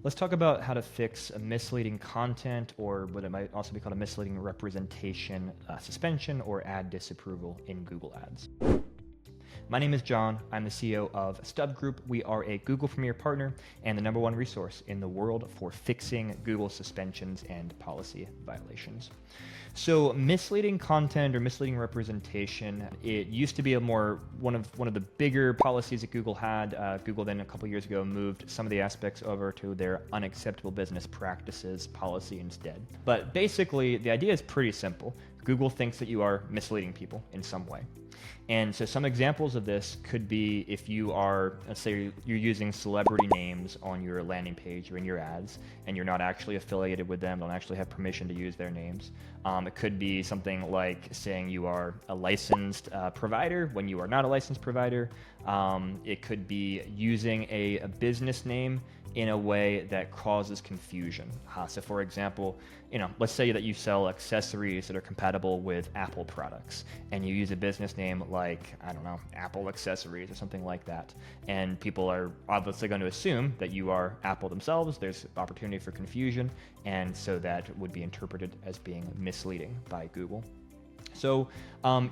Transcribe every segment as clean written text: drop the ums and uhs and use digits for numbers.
Let's talk about how to fix a misleading content, or what it might also be called a misleading representation suspension or ad disapproval in Google Ads. My name is John. I'm the CEO of StubGroup. We are a Google Premier partner and the #1 resource in the world for fixing Google suspensions and policy violations. So misleading content or misleading representation, it used to be one of the bigger policies that Google had. Google then a couple years ago moved some of the aspects over to their unacceptable business practices policy instead. But basically, the idea is pretty simple. Google thinks that you are misleading people in some way. And so some examples of this could be if you are, let's say you're using celebrity names on your landing page or in your ads, and you're not actually affiliated with them, don't actually have permission to use their names. It could be something like saying you are a licensed provider when you are not a licensed provider. It could be using a business name in a way that causes confusion. So for example, let's say that you sell accessories that are compatible with Apple products, and you use a business name like, I don't know, Apple Accessories or something like that. And people are obviously going to assume that you are Apple themselves. There's opportunity for confusion, and so that would be interpreted as being misleading by Google. So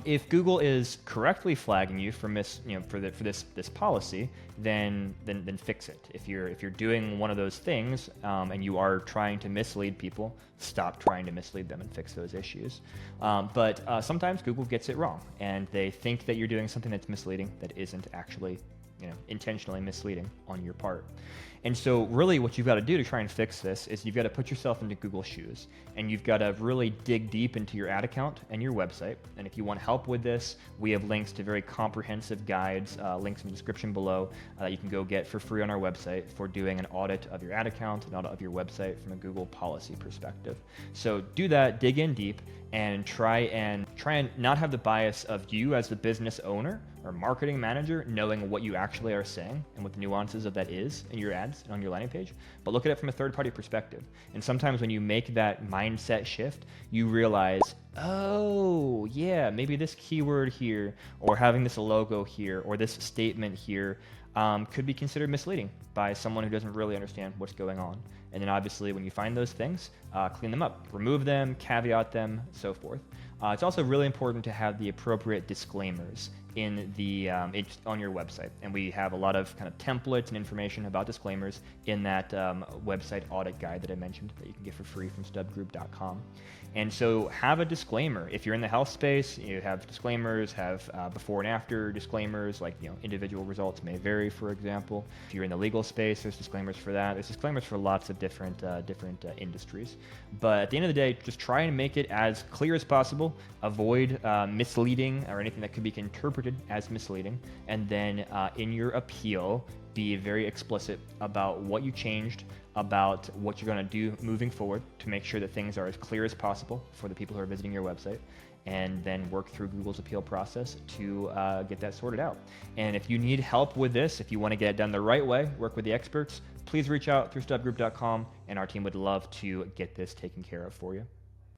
if Google is correctly flagging you for this policy, then fix it. If you're doing one of those things and you are trying to mislead people, stop trying to mislead them and fix those issues. But sometimes Google gets it wrong, and they think that you're doing something that's misleading that isn't actually intentionally misleading on your part. And so really what you've got to do to try and fix this is you've got to put yourself into Google's shoes, and you've got to really dig deep into your ad account and your website. And if you want help with this, we have links to very comprehensive guides, links in the description below, that you can go get for free on our website for doing an audit of your ad account, an audit of your website from a Google policy perspective. So do that, dig in deep, and try and not have the bias of you as the business owner or marketing manager knowing what you actually are saying and what the nuances of that is in your ads and on your landing page, but look at it from a third-party perspective. And sometimes when you make that mindset shift, you realize, oh yeah, maybe this keyword here, or having this logo here, or this statement here could be considered misleading by someone who doesn't really understand what's going on. And then obviously when you find those things, clean them up, remove them, caveat them, so forth. It's also really important to have the appropriate disclaimers in on your website. And we have a lot of kind of templates and information about disclaimers in that website audit guide that I mentioned that you can get for free from StubGroup.com. And so have a disclaimer. If you're in the health space, you have disclaimers, have before and after disclaimers, like individual results may vary, for example. If you're in the legal space, there's disclaimers for that. There's disclaimers for lots of different industries. But at the end of the day, just try and make it as clear as possible. Avoid misleading or anything that could be interpreted as misleading. And then in your appeal, be very explicit about what you changed, about what you're going to do moving forward to make sure that things are as clear as possible for the people who are visiting your website, and then work through Google's appeal process to get that sorted out. And if you need help with this, if you want to get it done the right way, work with the experts, please reach out through StubGroup.com, and our team would love to get this taken care of for you.